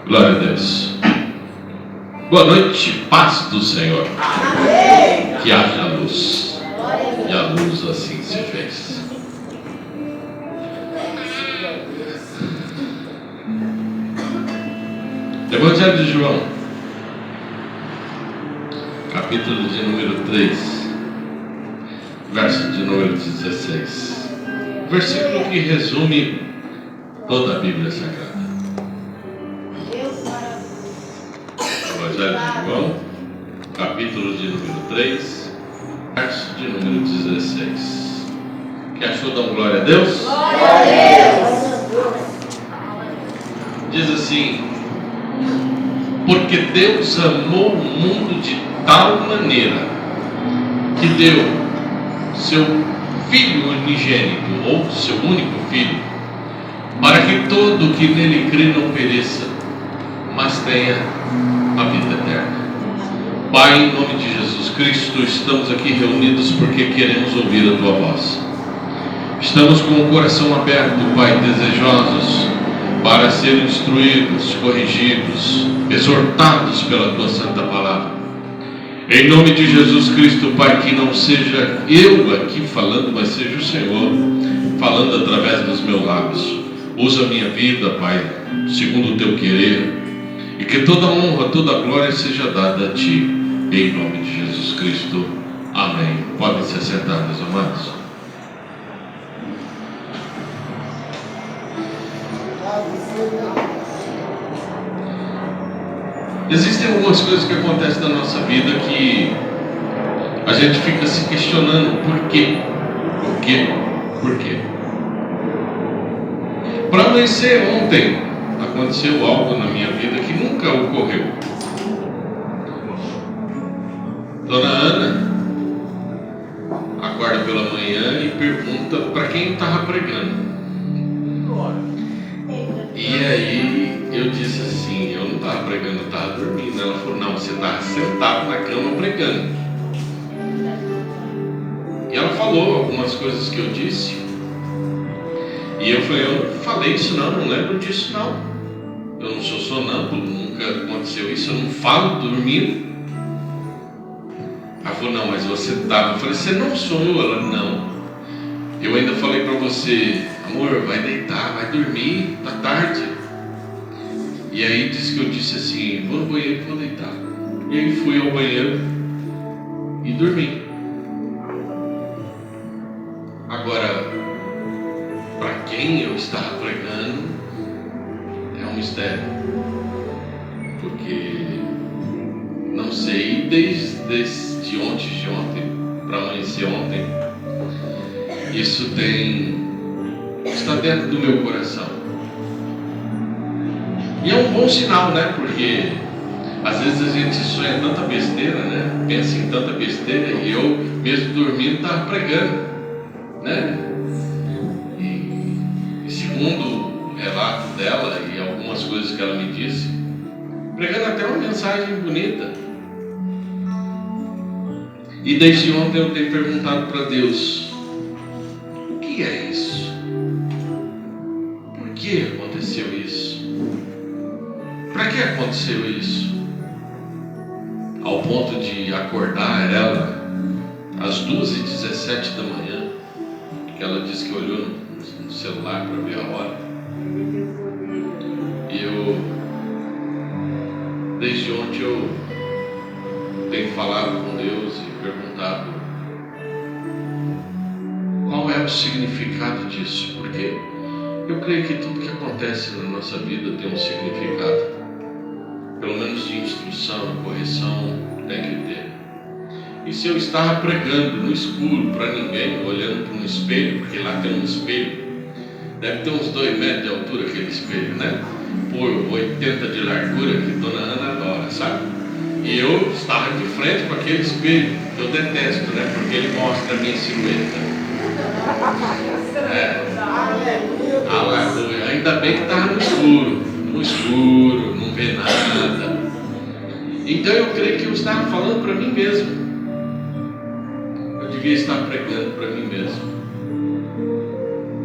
Glória a Deus. Boa noite, paz do Senhor. Amém. Que haja luz. E a luz assim se fez. Evangelho de João, capítulo de número 3, verso de número 16. Versículo que resume toda a Bíblia Sagrada. Evangelho de João, capítulo de número 3, verso de número 16. Que achou? Dão glória a Deus? Glória a Deus. Diz assim: porque Deus amou o mundo de tal maneira que deu seu Filho unigênito, ou seu único Filho, para que todo que nele crê não pereça, mas tenha a vida eterna. Pai, em nome de Jesus Cristo, estamos aqui reunidos porque queremos ouvir a Tua voz. Estamos com o coração aberto, Pai, desejosos para ser instruídos, corrigidos, exortados pela Tua Santa Palavra. Em nome de Jesus Cristo, Pai, que não seja eu aqui falando, mas seja o Senhor falando através dos meus lábios. Usa a minha vida, Pai, segundo o Teu querer, e que toda honra, toda glória seja dada a Ti, em nome de Jesus Cristo. Amém. Podem se assentar, meus amados. Existem algumas coisas que acontecem na nossa vida que a gente fica se questionando por quê? Por quê? Por quê? Para amanhecer ontem, aconteceu algo na minha vida que nunca ocorreu. Dona Ana acorda pela manhã e pergunta para quem estava pregando. E aí eu disse assim: eu não estava pregando, eu estava dormindo. Ela falou: não, você estava sentado na cama pregando. E ela falou algumas coisas que eu disse. E eu falei: eu não falei isso não lembro disso não. Eu não sou sonâmbulo, nunca aconteceu isso, eu não falo dormindo. Ela falou: não, mas você estava. Eu falei: você não sonhou? Ela: não. Eu ainda falei para você: amor, vai deitar, vai dormir, tá tarde. E aí disse que eu disse assim: vou no banheiro e vou deitar. E aí fui ao banheiro e dormi. Agora, para quem eu estava pregando é um mistério, porque não sei desde ontem, de ontem para amanhecer ontem. Isso está dentro do meu coração. E é um bom sinal, né? Porque às vezes a gente sonha tanta besteira, né? Pensa em tanta besteira. E eu, mesmo dormindo, estava pregando, né? E segundo o relato dela e algumas coisas que ela me disse, pregando até uma mensagem bonita. E desde ontem eu tenho perguntado para Deus: o que é isso? Por que aconteceu isso? Para que aconteceu isso? Ao ponto de acordar ela às 2h17 da manhã, que ela disse que olhou no celular para ver a hora. E eu, desde ontem eu tenho falado com Deus e perguntado qual é o significado disso, porque eu creio que tudo que acontece na nossa vida tem um significado. Pelo menos de instrução, correção, tem que ter. E se eu estava pregando no escuro para ninguém, olhando para um espelho, porque lá tem um espelho, deve ter uns 2 metros de altura aquele espelho, né? Por 80 de largura, que Dona Ana adora, sabe? E eu estava de frente com aquele espelho, que eu detesto, né? Porque ele mostra a minha silhueta. Aleluia. Ainda bem que estava no escuro, não vê nada. Então eu creio que eu estava falando para mim mesmo. Eu devia estar pregando para mim mesmo,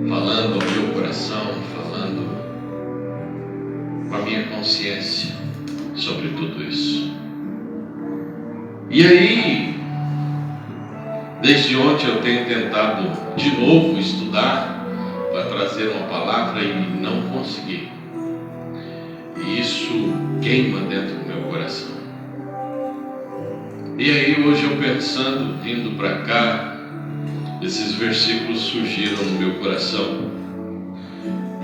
falando ao meu coração, falando com a minha tenha consciência sobre tudo isso. E aí, desde ontem eu tenho tentado de novo estudar para trazer uma palavra e não consegui. E isso queima dentro do meu coração. E aí hoje eu pensando, vindo para cá, esses versículos surgiram no meu coração.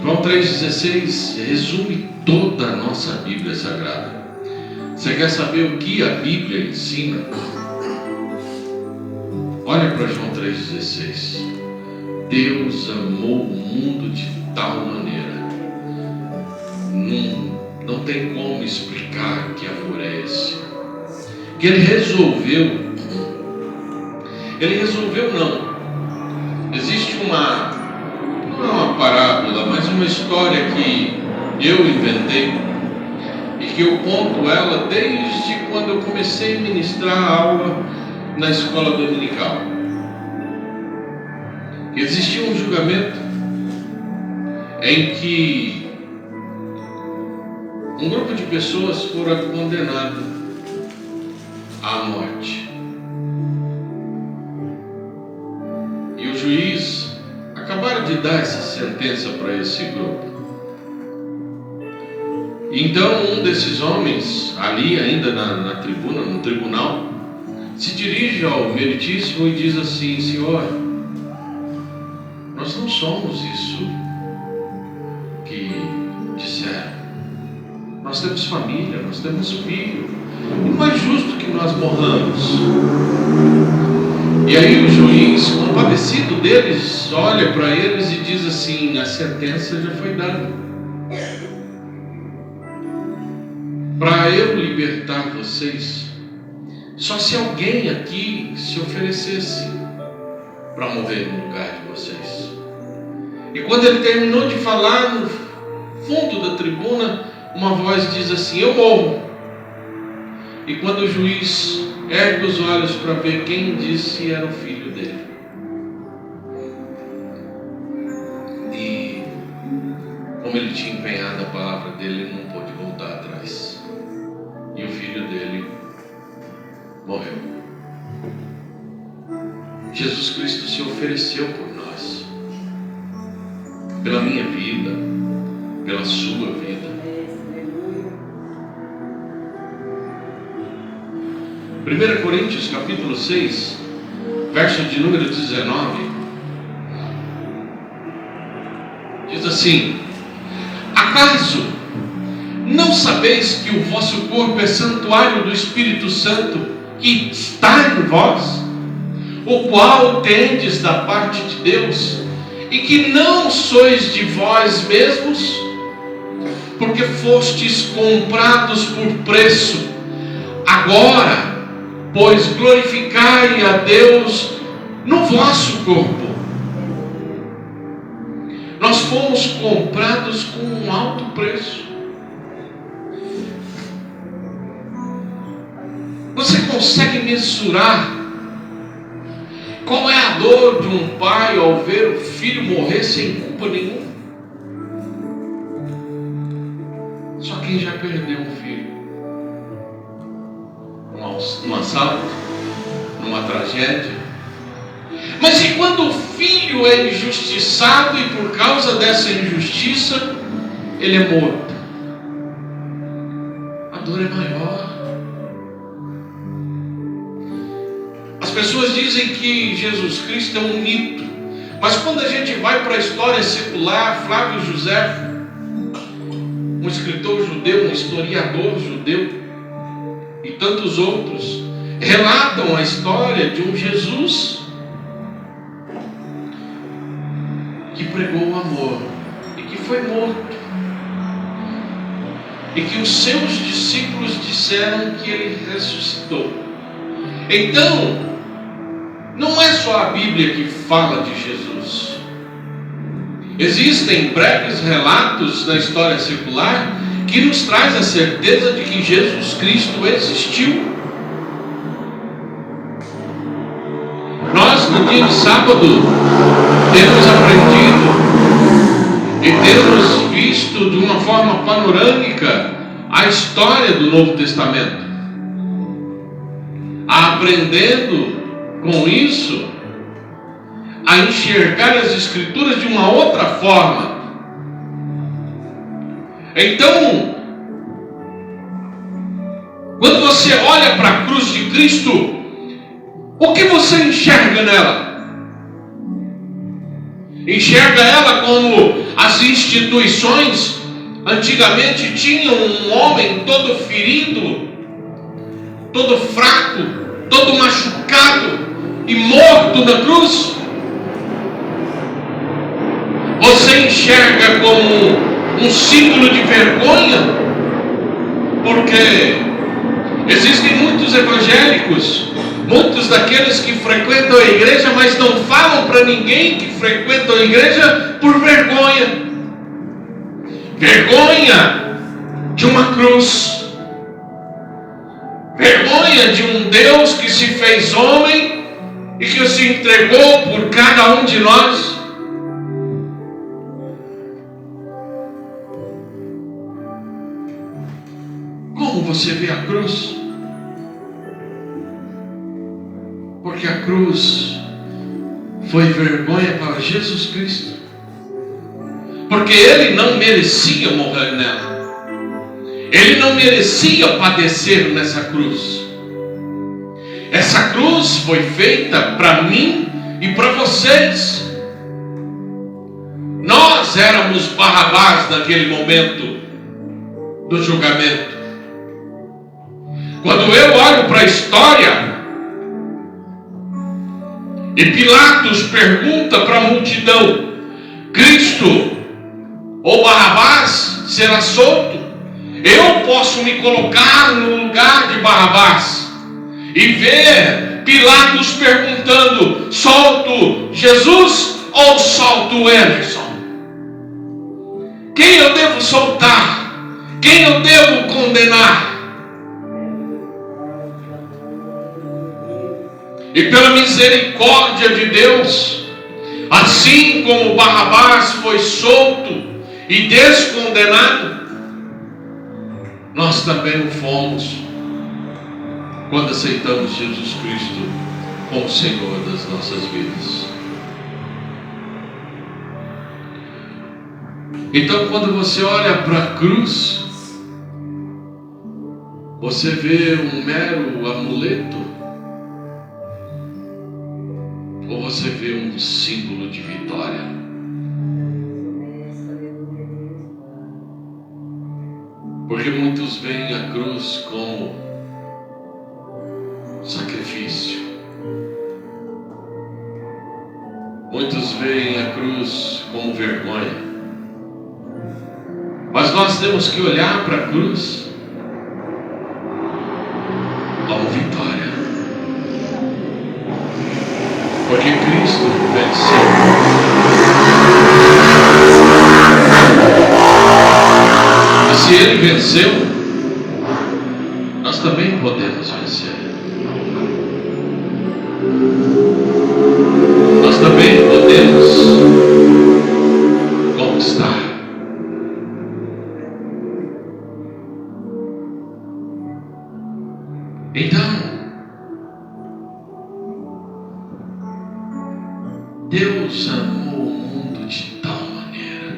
João 3,16 resume toda a nossa Bíblia Sagrada. Você quer saber o que a Bíblia ensina? Olha para João 3,16. Deus amou o mundo de tal maneira. Não tem como explicar que amor é esse. Que Ele resolveu não. Existe não é uma parábola, mas uma história que eu inventei e que eu conto ela desde quando eu comecei a ministrar a aula na escola dominical. Existia um julgamento em que um grupo de pessoas foram condenadas à morte. E o juiz acabaram de dar essa sentença para esse grupo. Então um desses homens, ali ainda na tribuna, no tribunal, se dirige ao meritíssimo e diz assim: Senhor, nós não somos isso que disseram. Nós temos família, nós temos filho, e não é justo que nós morramos. E aí o juiz, compadecido deles, olha para eles e diz assim: a sentença já foi dada. Para eu libertar vocês, só se alguém aqui se oferecesse para morrer no lugar de vocês. E quando ele terminou de falar, no fundo da tribuna, uma voz diz assim: eu morro. E quando o juiz ergue os olhos para ver quem disse, era o filho dele. E como ele tinha empenhado a palavra dele, ele não pôde voltar atrás. E o filho dele morreu. Jesus Cristo se ofereceu por nós, pela minha vida, pela sua vida. 1 Coríntios capítulo 6, verso de número 19, diz assim: acaso não sabeis que o vosso corpo é santuário do Espírito Santo que está em vós, o qual tendes da parte de Deus, e que não sois de vós mesmos, porque fostes comprados por preço? Agora, pois, glorificai a Deus no vosso corpo. Nós fomos comprados com um alto preço. Você consegue mensurar qual é a dor de um pai ao ver o filho morrer sem culpa nenhuma? Só quem já perdeu um filho num assalto, numa tragédia. Mas e quando o filho é injustiçado e por causa dessa injustiça ele é morto? A dor é maior. As pessoas dizem que Jesus Cristo é um mito, mas quando a gente vai para a história secular, Flávio José, um escritor judeu, um historiador judeu, e tantos outros relatam a história de um Jesus que pregou o amor e que foi morto, e que os seus discípulos disseram que ele ressuscitou. Então, não é só a Bíblia que fala de Jesus. Existem breves relatos na história secular que nos traz a certeza de que Jesus Cristo existiu. Nós, no dia de sábado, temos aprendido e temos visto de uma forma panorâmica a história do Novo Testamento, aprendendo com isso a enxergar as Escrituras de uma outra forma. Então, quando você olha para a cruz de Cristo, o que você enxerga nela? Enxerga ela como as instituições antigamente tinham um homem todo ferido, todo fraco, todo machucado e morto na cruz? Você enxerga como um símbolo de vergonha? Porque existem muitos evangélicos, muitos daqueles que frequentam a igreja, mas não falam para ninguém que frequentam a igreja por vergonha. Vergonha de uma cruz. Vergonha de um Deus que se fez homem e que se entregou por cada um de nós. Como você vê a cruz? Porque a cruz foi vergonha para Jesus Cristo. Porque Ele não merecia morrer nela. Ele não merecia padecer nessa cruz. Essa cruz foi feita para mim e para vocês. Nós éramos Barrabás naquele momento do julgamento. Quando eu olho para a história e Pilatos pergunta para a multidão: Cristo ou Barrabás será solto? Eu posso me colocar no lugar de Barrabás e ver Pilatos perguntando: solto Jesus ou solto Emerson? Quem eu devo soltar? Quem eu devo condenar? E pela misericórdia de Deus, assim como Barrabás foi solto e descondenado, nós também o fomos quando aceitamos Jesus Cristo como Senhor das nossas vidas. Então, quando você olha para a cruz, você vê um mero amuleto? Ou você vê um símbolo de vitória? Porque muitos veem a cruz como sacrifício. Muitos veem a cruz como vergonha. Mas nós temos que olhar para a cruz como vitória. Porque Cristo venceu. E se Ele venceu, nós também podemos vencer. Nós também podemos conquistar. Então, Deus amou o mundo de tal maneira.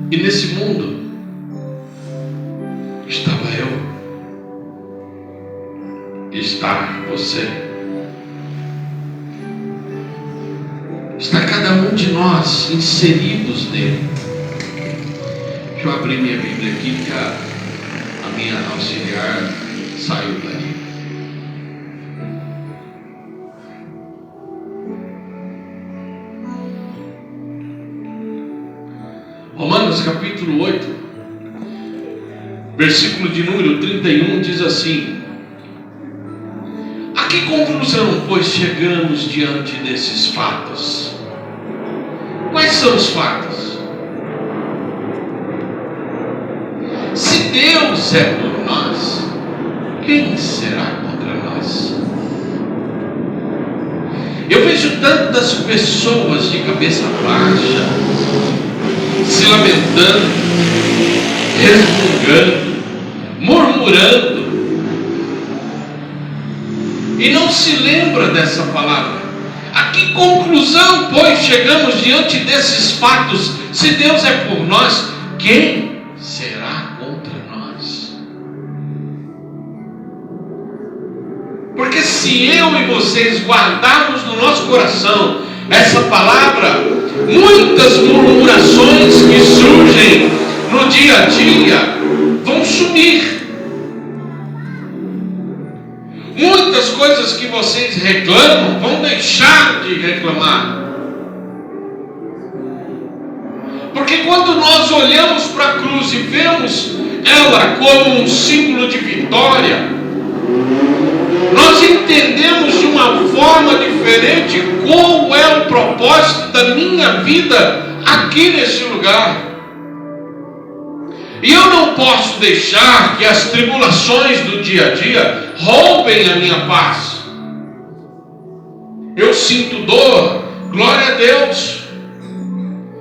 E nesse mundo estava eu, está você, está cada um de nós inseridos nele. Deixa eu abrir minha Bíblia aqui, que a minha auxiliar saiu dali. Romanos capítulo 8, versículo de número 31 diz assim: a que conclusão, pois, chegamos diante desses fatos? Quais são os fatos? Se Deus é por nós, quem será contra nós? Eu vejo tantas pessoas de cabeça baixa, se lamentando, resmungando, murmurando, e não se lembra dessa palavra. A que conclusão, pois, chegamos diante desses fatos? Se Deus é por nós, quem será contra nós? Porque se eu e vocês guardarmos no nosso coração essa palavra, muitas murmurações que surgem no dia a dia vão sumir. Muitas coisas que vocês reclamam vão deixar de reclamar. Porque quando nós olhamos para a cruz e vemos ela como um símbolo de vitória, nós entendemos de uma forma diferente qual é o propósito da minha vida aqui nesse lugar. E eu não posso deixar que as tribulações do dia a dia roubem a minha paz. Eu sinto dor, glória a Deus.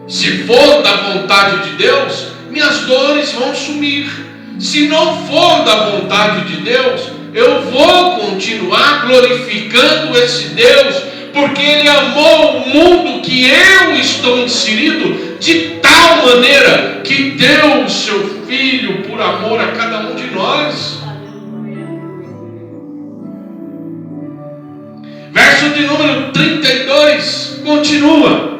Se for da vontade de Deus, minhas dores vão sumir. Se não for da vontade de Deus, eu vou continuar glorificando esse Deus, porque Ele amou o mundo que eu estou inserido de tal maneira que deu o seu Filho por amor a cada um de nós. Verso de número 32 continua: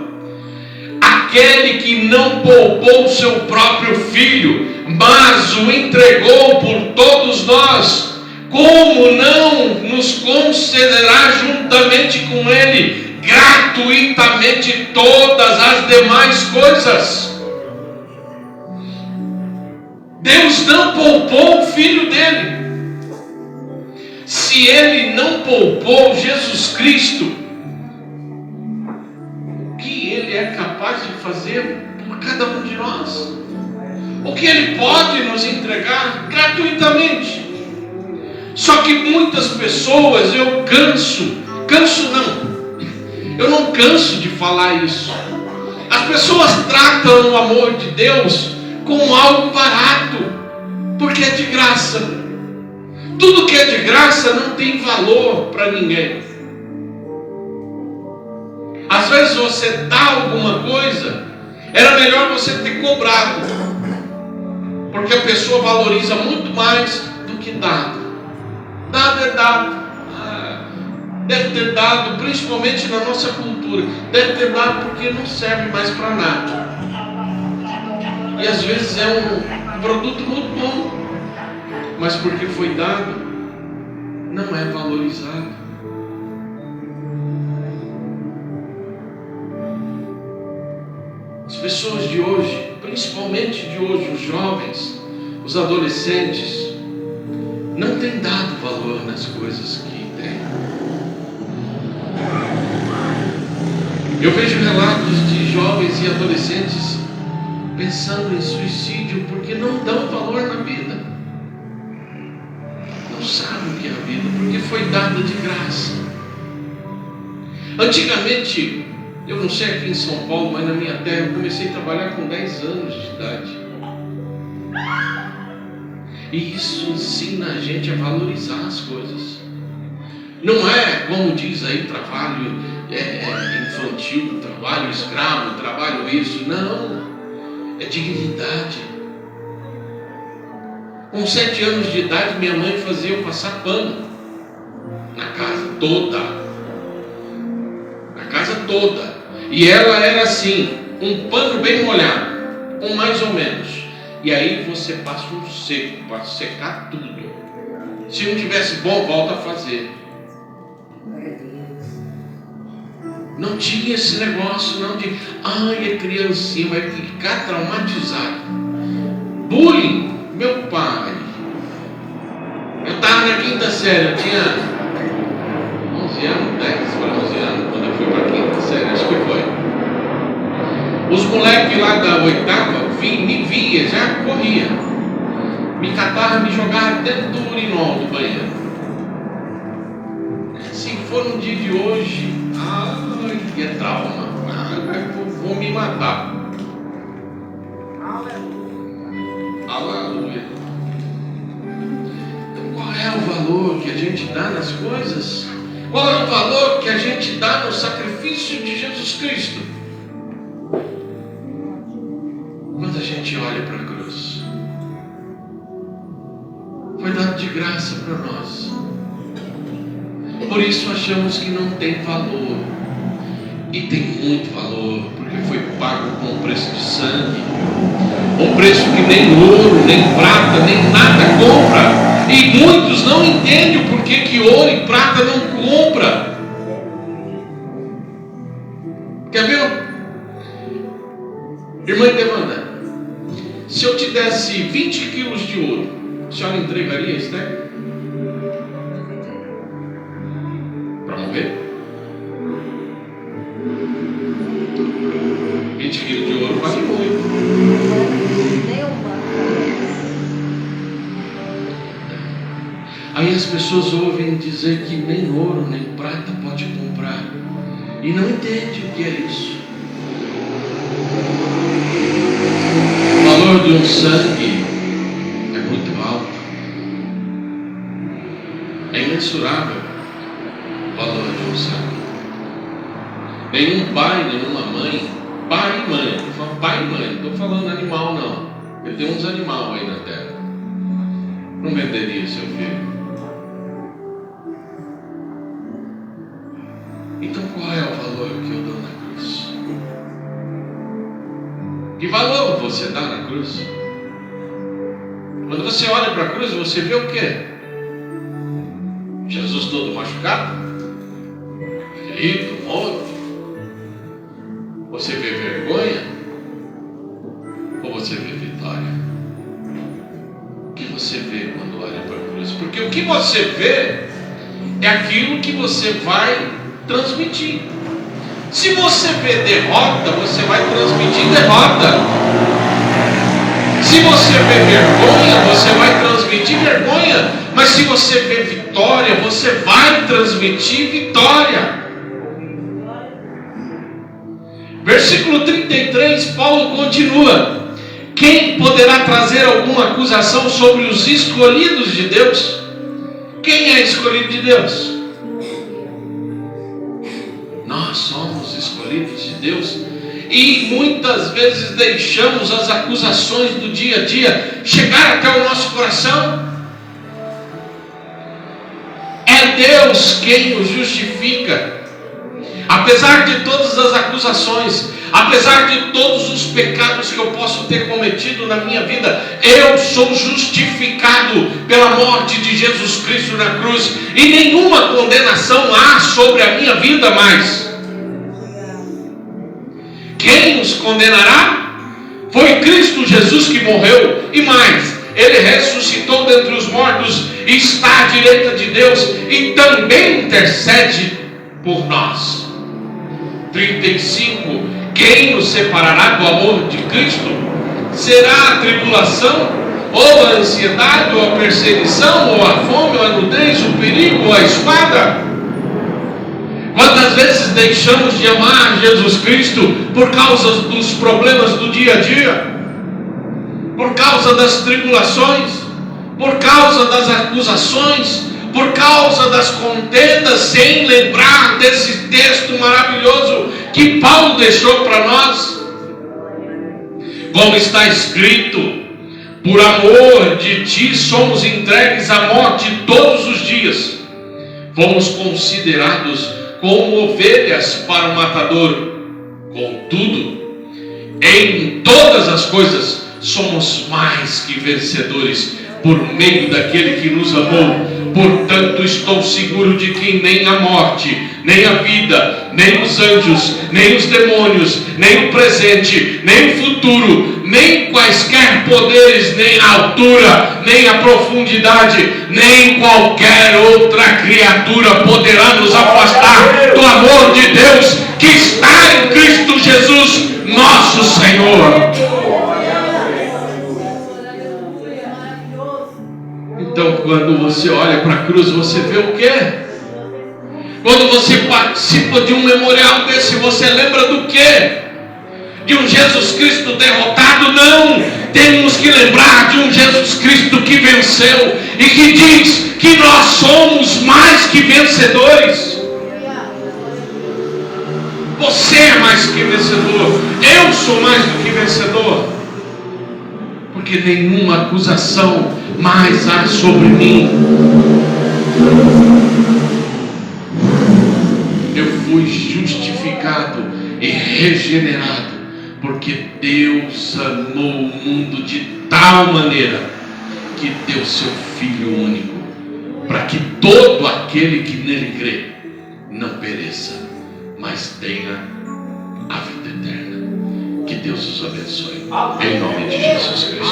aquele que não poupou o seu próprio Filho, mas o entregou por todos nós, como não nos concederá juntamente com Ele gratuitamente todas as demais coisas? Deus não poupou o Filho dele. Se Ele não poupou Jesus Cristo, o que Ele é capaz de fazer por cada um de nós? O que Ele pode nos entregar gratuitamente? Só que muitas pessoas, eu não canso de falar isso. As pessoas tratam o amor de Deus como algo barato, porque é de graça. Tudo que é de graça não tem valor para ninguém. Às vezes você dá alguma coisa, era melhor você ter cobrado, porque a pessoa valoriza muito mais do que dado. Dado é dado. Deve ter dado, principalmente na nossa cultura, deve ter dado porque não serve mais para nada. E às vezes é um produto muito bom, mas porque foi dado, não é valorizado. As pessoas de hoje, principalmente de hoje, os jovens, os adolescentes, não têm dado valor nas coisas que têm. Eu vejo relatos de jovens e adolescentes pensando em suicídio porque não dão valor na vida. Não sabem o que é a vida, porque foi dada de graça. Antigamente, eu não sei aqui em São Paulo, mas na minha terra, eu comecei a trabalhar com 10 anos de idade. E isso ensina a gente a valorizar as coisas. Não é, como diz aí, trabalho infantil, trabalho escravo, trabalho isso. Não. É dignidade. Com 7 anos de idade, minha mãe fazia eu passar pano na casa toda. Na casa toda. E ela era assim, um pano bem molhado, um mais ou menos. E aí você passa um seco para secar tudo. Se não tivesse bom, volta a fazer. Não tinha esse negócio não de, ai, a criancinha vai ficar traumatizada. Bullying, meu pai. Eu estava na 5ª série, eu tinha 11 anos, 10 para 11 anos, quando eu fui para a 5ª série, acho que foi. Os moleques lá da 8ª me via, já corria. Me catavam, me jogavam dentro do urinol do banheiro. Se for no dia de hoje, Que é trauma. Vou me matar. Aleluia. Então, qual é o valor que a gente dá nas coisas? Qual é o valor que a gente dá no sacrifício de Jesus Cristo? Quando a gente olha para a cruz, foi dado de graça para nós. Por isso achamos que não tem valor. E tem muito valor, porque foi pago com um preço de sangue. Um preço que nem ouro, nem prata, nem nada compra. E muitos não entendem o porquê que ouro e prata não compra. Quer ver? Irmã Devanda, se eu te desse 20 quilos de ouro, a senhora entregaria isso, né? Para morrer? 20 quilos de ouro vale muito. Aí as pessoas ouvem dizer que nem ouro nem prata pode comprar. E não entendem o que é isso. O valor de um sangue é muito alto. É imensurável o valor de um sangue. Nenhum pai, nenhuma mãe, pai e mãe, estou falando pai e mãe, não estou falando animal não, porque tem uns animais aí na terra, não venderia seu filho. Então qual é o valor que eu dou na cruz? Que valor você dá na cruz? Quando você olha para a cruz, você vê o quê? Jesus todo machucado, ferido, morto. Você vê vergonha? Ou você vê vitória? O que você vê quando olha para a cruz? Porque o que você vê é aquilo que você vai transmitir. Se você vê derrota, você vai transmitir derrota. Se você vê vergonha, você vai transmitir vergonha. Mas se você vê vitória, você vai transmitir vitória. Versículo 33, Paulo continua: quem poderá trazer alguma acusação sobre os escolhidos de Deus? Quem é escolhido de Deus? Nós somos escolhidos de Deus. E muitas vezes deixamos as acusações do dia a dia chegar até o nosso coração. É Deus quem nos justifica. Apesar de todas as acusações, apesar de todos os pecados que eu posso ter cometido na minha vida, eu sou justificado pela morte de Jesus Cristo na cruz, e nenhuma condenação há sobre a minha vida mais. Quem nos condenará? Foi Cristo Jesus que morreu, e mais, Ele ressuscitou dentre os mortos e está à direita de Deus e também intercede por nós. 35. Quem nos separará do amor de Cristo? Será a tribulação, ou a ansiedade, ou a perseguição, ou a fome, ou a nudez, o perigo, ou a espada? Quantas vezes deixamos de amar Jesus Cristo por causa dos problemas do dia a dia, por causa das tribulações, por causa das acusações, por causa das contendas, sem lembrar desse texto maravilhoso que Paulo deixou para nós? Como está escrito: por amor de ti somos entregues à morte todos os dias, fomos considerados como ovelhas para o matador. Contudo, em todas as coisas somos mais que vencedores por meio daquele que nos amou. Portanto, estou seguro de que nem a morte, nem a vida, nem os anjos, nem os demônios, nem o presente, nem o futuro, nem quaisquer poderes, nem a altura, nem a profundidade, nem qualquer outra criatura poderá nos afastar do amor de Deus que está em Cristo Jesus, nosso Senhor. Então, quando você olha para a cruz, você vê o quê? Quando você participa de um memorial desse, você lembra do quê? De um Jesus Cristo derrotado? Não! Temos que lembrar de um Jesus Cristo que venceu e que diz que nós somos mais que vencedores. Você é mais que vencedor. Eu sou mais do que vencedor. Porque nenhuma acusação mais há sobre mim. Eu fui justificado e regenerado, porque Deus amou o mundo de tal maneira que deu seu Filho único, para que todo aquele que nele crê não pereça, mas tenha a vida eterna. Que Deus os abençoe, em nome de Jesus Cristo.